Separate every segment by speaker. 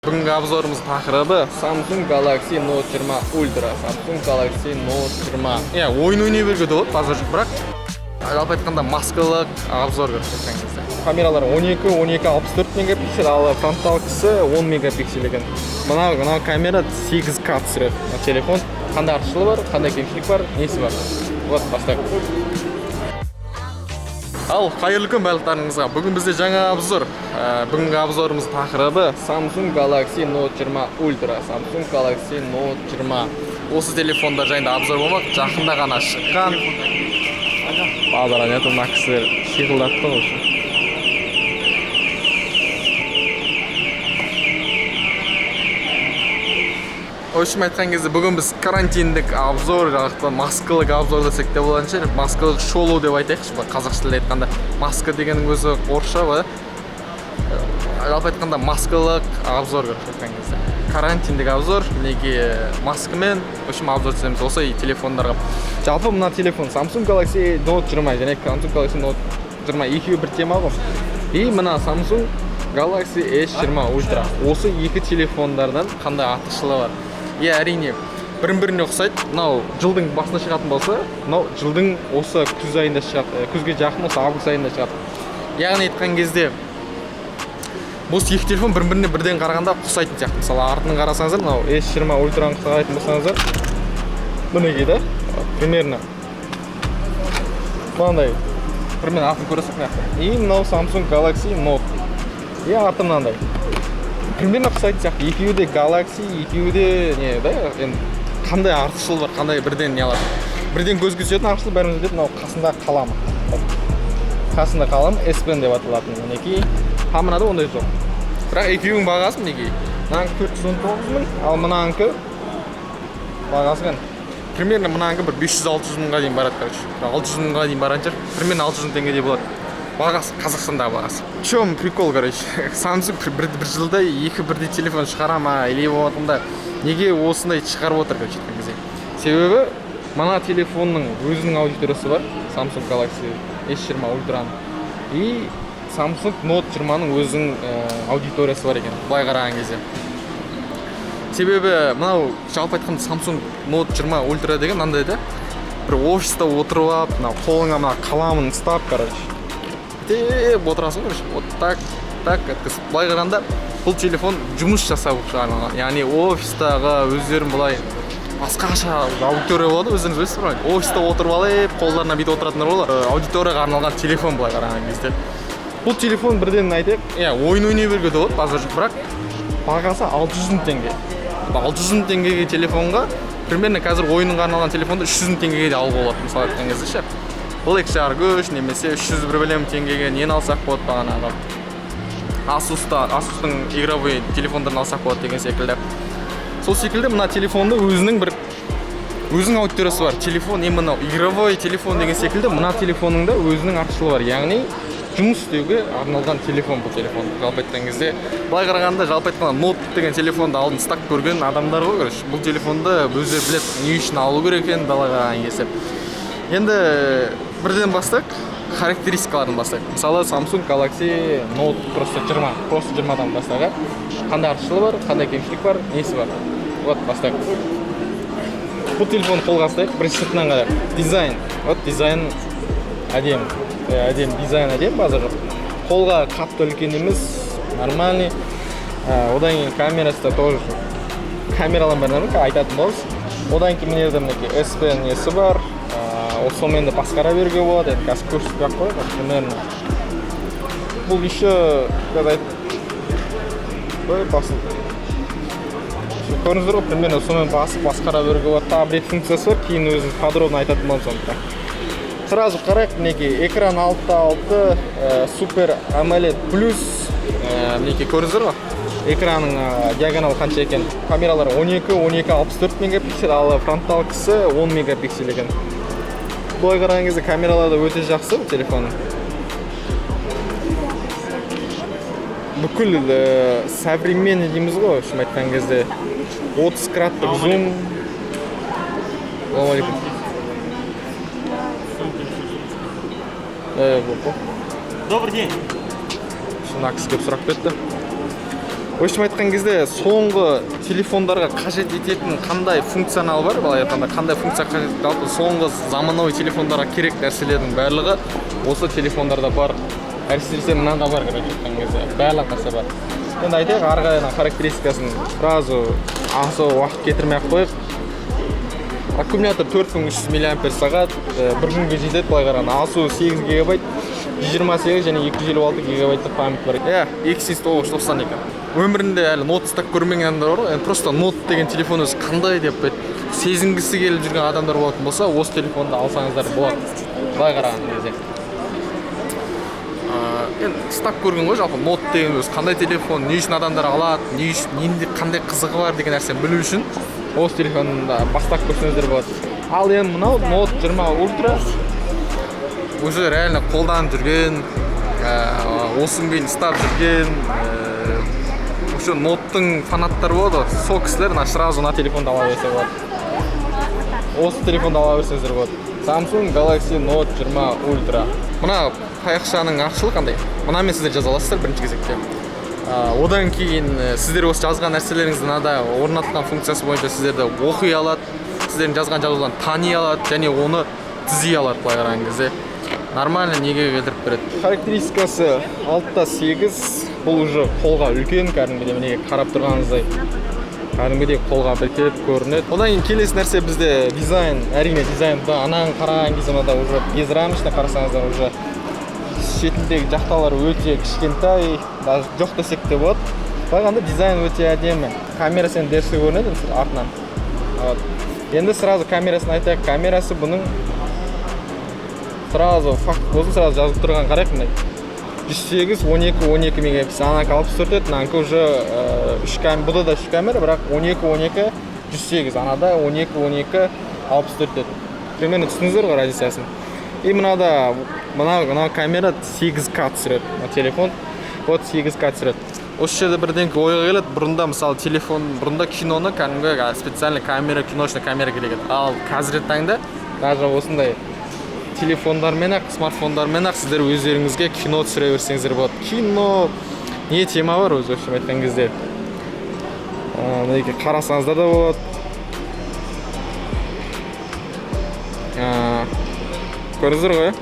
Speaker 1: Бүгінгі обзорымыз тақырыбы Samsung Galaxy Note 20 Ultra. Samsung Galaxy Note 20. Ойын ойнай беруге болады, базар жоқ, бірақ жалпы айтқанда маскалық обзор көрсетсеңіз. Камералар 12-64 мегапиксель, ал фронталкасы 10 мегапиксель екен. Мына камера 8К түсіреді. Телефон қандай артықшылығы бар, қандай кемшілік бар, несі бар. Вот, бастайық. Ал, қайырлы күн барлықтарыңызға. Бүгін бізде жаңа обзор. Бүгінгі обзорымыз тақырыбы Samsung Galaxy Note 20 Ultra. Samsung Galaxy Note 20. Осы телефондар жайында обзор болмақ. Жақында ғана шыққан. Базардан етіп мына кісілер шиқылдатты ғой. Өшім айтқан кезде бүгін біз карантиндік обзор, маскалық обзор десек те болғанша, маскалық шолу деп айтайықшы, қазақша тілде айтқанда. Маска дегеннің өзі орысша ба? Жалпы айтқанда маскалық обзор көріп айтқан кезде. Карантиндік обзор, мінеки маскамен өшім обзор түсеміз осы телефондарға. Жалпы мына телефон Samsung Galaxy Note 20 және Samsung Galaxy Note 20 екеуі бір тема ғой. И мына Samsung Galaxy S20 Ultra. Осы екі телефондардан қандай артықшылығы бар? Әрине, бірін-біріне ұқсайды. Мынау жылдың басында шығатын болса, мынау жылдың осы күз айында шығады, күзге жақын осы август айында шығады. Яғни айтқан кезде осы екі телефон бірін-біріне бірден қарағанда ұқсайтын сияқты. Мысалы, артынан қарасаңыздар, мынау S20 Ultrаны қарайтын болсаңыздар, мінекей да, примерно мынандай. Примерно атын көресек мынақты. И мынау Samsung Galaxy Note. И аты мынандай. Примерно ұқсайтын сияқты. Екеуі де Galaxy, екеуі де не да, енді қандай артықшылығы бар, қандай бірден не алады. Бірден көзге түсетін артықшылығы бәріміз біледі, мынау қасында қалам. Қасында қалам S Pen деп аталатын. Мінекей, мынада ондай жоқ. Бірақ екеуінің бағасы мінекей. Мынанікі 419 мың, ал мынанікі бағасы қанша? Примерно мынанікі бір 500-600 мыңға дейін барады, короче. 600 мыңға дейін баранша, примерно 600 мың теңгедей болады. Бағасы Қазақстандағы бағасы. Чем прикол, короче. Samsung бір жылда екі бірдей телефон шығара ма, или болғанда неге осындай шығарып отыр, короче, кезде. Себебі мына телефонның өзінің аудиториясы бар, Samsung Galaxy S20 Ultra и Samsung Note 20-ның өзінің аудиториясы бар екен, былай қараған кезде. Себебі мынау жалпы айтқанда Samsung Note 20 Ultra деген мынандай да, бір офиста отырып алып, мына қолыңа мына қаламын ұстап, короче. Деп отырасың, короче. Вот так, былай қарағанда бұл телефон жұмыс жасау шығарылған. Яғни офистағы өздерін былай басқаша аудитория болады, өздеріңіз білесіздер ғой. Офиста отырып алып, қолдарына бүйтіп отыратындар болады. Аудиторияға арналған телефон былай қараған кезде. Бұл телефон бірден айтайық, ойын ойнай беруге болады, базар жоқ, бірақ бағасы 600 мың теңге. 600 мың теңгеге телефонға, примерно қазір ойынға арналған телефонды 300 мың теңгеге де алуға болады, мысалы айтқан кезде ше. Бұл 2,5 немесе 300 бір теңгеге нені алсақ болады бағанағы. Asus'тың игровой телефондарын алсақ болады деген секілді. Сол секілді мына телефонды өзінің аудиториясы бар. Телефон, именно игровой телефон деген секілді мына телефонның да өзінің артықшылығы бар. Яғни жұмыс істеуге арналған телефон бұл телефон. Жалпы айтқан кезде, былай қарағанда жалпы айтқанда Note деген телефонды алдын стак көрген адамдар ғой, короче. Бұл телефонды өздері біледі, не үшін алу керек екенін далаға қараған кезде. Енді бірден бастайық, характеристикаларын бастайық. Мысалы, Samsung Galaxy Note просто 20-дан бастайық. Қандай артықшылығы бар, қандай кемшілік бар, несі бар. Вот, бастайық. Бұл телефон қолға ұстайық, бірінші сыртынан қарайық. Дизайн. Вот, дизайн әдемі. Дизайн әдемі, базар жоқ. Қолға қатты үлкен емес, нормальный. Одан кейін камерасы да тоже. Камералан бәрінен айтатын боламыз. Одан кейін мінерді мінеке S Pen несі бар. Сонымен де басқара беруге болады, енді қазір көрсетіп ақ қойық, примерно. Бұл еще, қазір басылды. Көріңіздер ғой, примерно сонымен басқара беруге болады. Таблет функциясы бар, кейін өзін подробно айтатын болам сондықтан. Сразу қарайық, мінеке экран 6.6 Super AMOLED Plus, мінеке көріңіздер ғой. Экранның диагонал қанша екен. Камералар 12-64 мегапиксель, ал фронталкасы 10 мегапиксель екен. Бұлай қараған кезде камералар да өте жақсы телефонның. Бүкіл современный дейміз ғой, шым айтқан кезде 30 краттық зум. Алейкум.
Speaker 2: Добрый день.
Speaker 1: Шына кісі кеп сұрақ кетті. общем айтқан кезде соңғы телефондарға қажет ететін қандай функционал бар, былай айтқанда қандай функция қажет етеді, соңғы заманауи телефондарға керек нәрселердің барлығы осы телефондарда бар. Әсіресе мынада бар, короче айтқан кезде барлық нәрсе бар. Енді айтайық, ары қарай характеристикасын сразу аса уақыт кетірмей-ақ қойып. Аккумулятор 4300 мАч, бір күнге жетеді былай қарағанда. Асу 8 ГБ, 128 және 256 ГБ память бар. Exynos 992. Өмірінде әлі ноут ұстап көрмеген адамдар бар ғой. Просто ноут деген телефон өзі қандай деп сезінгісі келіп жүрген адамдар болатын болса, осы телефонды алсаңыздар болады. Былай қараған кезде. Ұстап көрген ғой, жалпы ноут деген өзі қандай телефон, не үшін адамдар алады, не үшін, ненде қандай қызығы бар деген нәрсені білу үшін осы телефонды бастап көрсеңіздер болады. Ал енді мынау Note 20 Ultra уже реально қолданып жүрген, осы күнге ұстап жүрген, уже Note-тың фанаттары болады. Сол кісілер сразу на телефонды ала берсе болады. Осы телефонды ала берсеңіздер болады. Samsung Galaxy Note 20 Ultra. Мына таяқшаның ақшылы қандай? Мына мен сіздер жаза аласыздар бірінші кезекте. Одан кейін сіздер осы жазған нәрселеріңізді мынада орнатқан функциясы бойынша сіздерді оқи алады, сіздердің жазған жазудан тани алады және оны түзи алады былай қараған кезде. Нормально неге келтіріп береді. Характеристикасы 6/8, бұл уже қолға үлкен, кәдімгідей мінеге қарап тұрғаныңыздай. Кәдімгідей қолға бітеп көрінеді. Одан кейін келесі нәрсе бізде дизайн, әрине дизайнда анаған қараған кезде мынада уже безрамочный қарасаңыздар уже шетіндегі жақталары өте кішкентай, даже жоқ десек те болады. Бағанда дизайн өте әдемі. Камерасы дерсі көрінеді артынан. Енді сразу камерасын айтайық. Камерасы бұның сразу факт болсын, сразу жазып тұрған қарайық мындай. 108, 12 мегапиксель. Анакі 64 еді, анакі уже 3 камера, бұда да 3 камера, бірақ 12, 108, анада 12, 64 еді. Примерно түсініңіздер ғой разницасын. И мынада мына камера 8К түсіреді. Телефон вот 8К түсіреді. Осы жерде бірдеңке ойға келеді. Бұрында мысалы телефон, бұрында киноны кәдімгі специальный камера, киношный камера керек еді. Ал қазіргі таңда даже осындай телефондармен-ақ, смартфондармен-ақ сіздер өздеріңізге кино түсіре берсеңіздер болады. Кино не тема бар өзі общем айтқан кезде. Мінеке қарасаңыздар да болады. Көріңіздер ғой.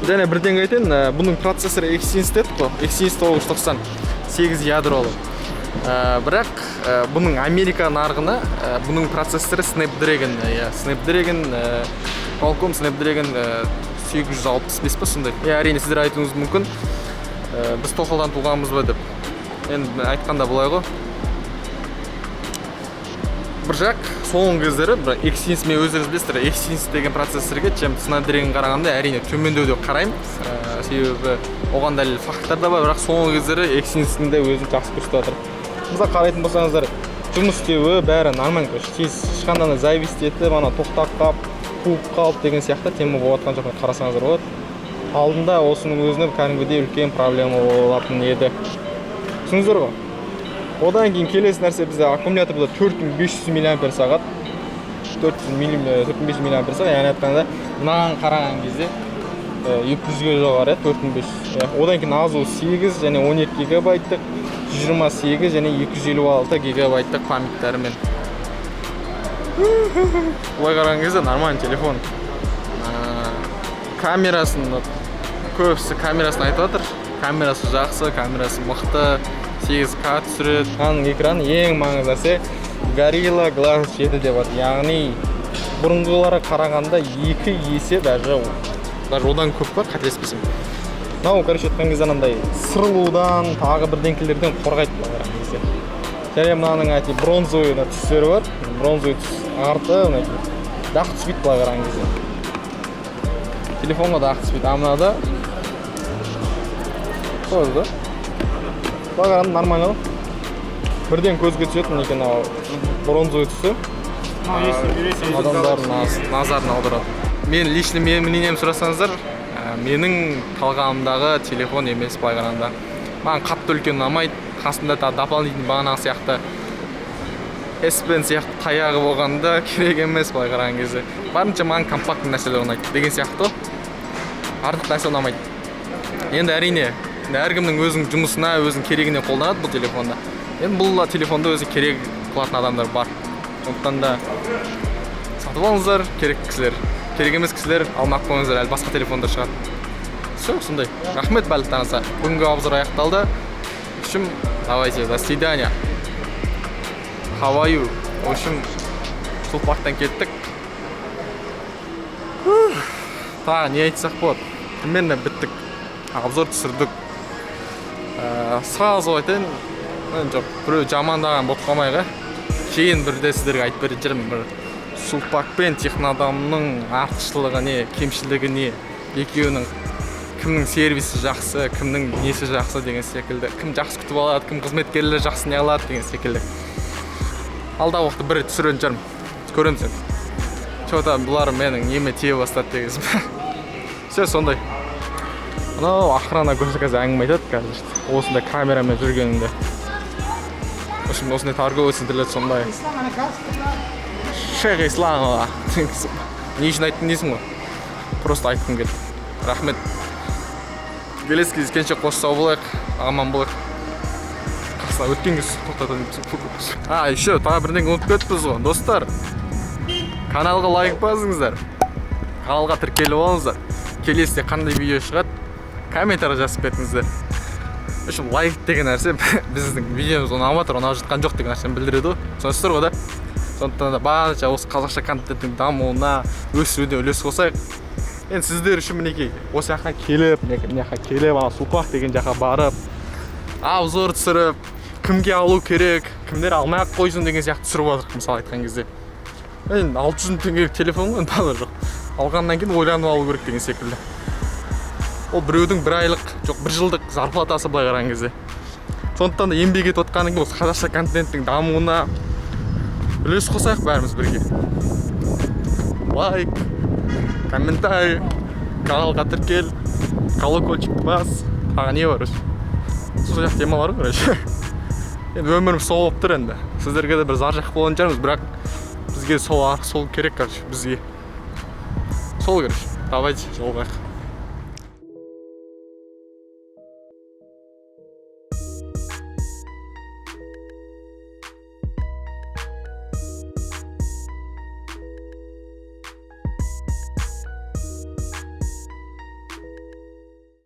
Speaker 1: Және бірдеңе айтайын, бұның процессоры Exynos дедік қой. Exynos 998 ядролы. Бірақ бұның Америка нарығына бұның процессоры Snapdragon, Qualcomm Snapdragon 865 па сондай. Әрине сіздер айтуыңыз мүмкін, біз тоқалдан туғанбыз ба деп. Енді айтқанда былай ғой. Бір жақ соңғы кездері Exynos, мен өздеріңіз білесіздер, Exynos деген процессорге Snapdragon қарағанда әрине төмендеу деп қараймын. Себебі оған дәлел факттар да бар, бірақ соңғы кездері Exynos'тың да өзін жақсы көрсетіп жатыр. Мысалға қарайтын болсаңыздар, жұмыс істеуі бәрі нормально, ешқандай зависть етіп, тоқтап қалып, қуып қалып деген сияқты тема болып жатқан жоқ, қарасаңыздар болады. Алдында осының өзіне кәдімгідей үлкен проблема болатын еді. Түсініңіздер ғой? Одан кейін келесі нәрсе бізде аккумуляторда 4500 мАч, 4500 мАч, яғни айтқанда мынаған қараған кезде 200-ге жоғары 4500. Одан кейін азу 8 және 12 ГБ, 128 және 256 ГБ памяттарымен. Бұлай қараған кезде нормальный телефон. Камерасын, көбісі камерасын айтып жатыр. Камерасы жақсы, камерасы мықты. 8К түсіреді. Аның экраны ең маңызды нәрсе Gorilla Glass 7 деп бар. Яғни бұрынғыларға қарағанда 2 есе даже одан көп бар, қателеспесем. Мынау короче айтқан кезде анандай сырылудан, тағы бірдеңкелерден қорғайды бұлар кезде. Және мынаның бронзовый түстері бар. Бронзовый түс арты, дақ түспейді бұлар қараған кезде. Телефонға дақ түспейді. А мынада қойды да. Бағаран нормально. Бірден көзге түсетін екен бронзовый түсі. Адамдардың назарын аударады. Мен лично менің мнением сұрасаңыздар, менің талғамымдағы телефон емес былай қарағанда. Маған қатты үлкен ұнамайды. Қасында дополнительный бағанағы сияқты S Pen сияқты таяғы болғанда керек емес былай қараған кезде. Барынша маған компактный нәрселер ұнайды деген сияқты. Артық нәрсе ұнамайды. Енді әрине негізінде әркімнің өзінің жұмысына, өзінің керегіне қолданады бұл телефонды. Енді бұл телефонды өзі керек қылатын адамдар бар. Сондықтан да сатып алыңыздар, керек кісілер. Керек емес кісілер алмақ қойыңыздар, әлі басқа телефондар шығады. Все, сондай. Рахмет барлықтарыңызға. Бүгінгі обзор аяқталды. В общем, давайте, до свидания. How are you? В общем, Сулпактан кеттік. Тағы не айтсақ болады? Примерно біттік. Обзор түсірдік. Сразу айтайын, жоқ, біреу жамандаған болып қалмайға. Кейін бірде сіздерге айтып беріп жүрмін, бір Сулпак пен Технодомның артықшылығы не, кемшілігі не, екеуінің кімнің сервисі жақсы, кімнің несі жақсы деген секілді, кім жақсы күтіп алады, кім қызметкерлер жақсы не алады деген секілді. Алдағы уақытта бір түсірген жүрмін. Көреміз енді. Что-то бұлар менің неме тие бастады дегенсің. Все сондай. Анау охрана көрсе әңгіме айтады қазір. Осындай камерамен жүргенімде. В общем, осындай торговый центрлер сондай. Шейх Исламова. Не үшін айттың дейсің ғой? Просто айтқым келді. Рахмет. Келесі кездескенше қош сау болайық, аман болайық. Қасына өткен кез тоқтататын. Еще тағы бірдеңе ұмытып кетіппіз ғой. Достар, каналға лайк басыңыздар. Каналға тіркеліп алыңыздар. Келесіде қандай видео шығады, комментария жазып кетіңіздер. В общем, лайк деген нәрсе біздің видеомыз ұнап жатыр, ұнап жатқан жоқ деген нәрсені білдіреді ғой. Түсінесіздер ғой да? Сондықтан да барынша осы қазақша контенттің дамуына, өсіруіне үлес қосайық. Енді сіздер үшін мінекей осы жаққа келіп, Сулпак деген жаққа барып, обзор түсіріп, кімге алу керек, кімдер алмай ақ қойсын деген сияқты түсіріп жатырмық, мысалы айтқан кезде. Енді 600 теңгелік телефон ғой, бала жоқ. Алғаннан кейін ойланып алу керек деген секілді. Ол біреудің бір айлық, жоқ бір жылдық зарплатасы былай қараған кезде. Сондықтан да еңбек етіп отқаннан кейін осы қазақша контенттің дамуына үлес қосайық бәріміз бірге. Лайк, комментарий, каналға тіркел, колокольчик бас, тағы не бар осы? Сол жақ тема бар ғой. Енді өміріміз сол болып тұр енді. Сіздерге де бір зар жақ болған шығармыз, бірақ бізге сол керек, бізге. Сол керек. Давайте, жолға.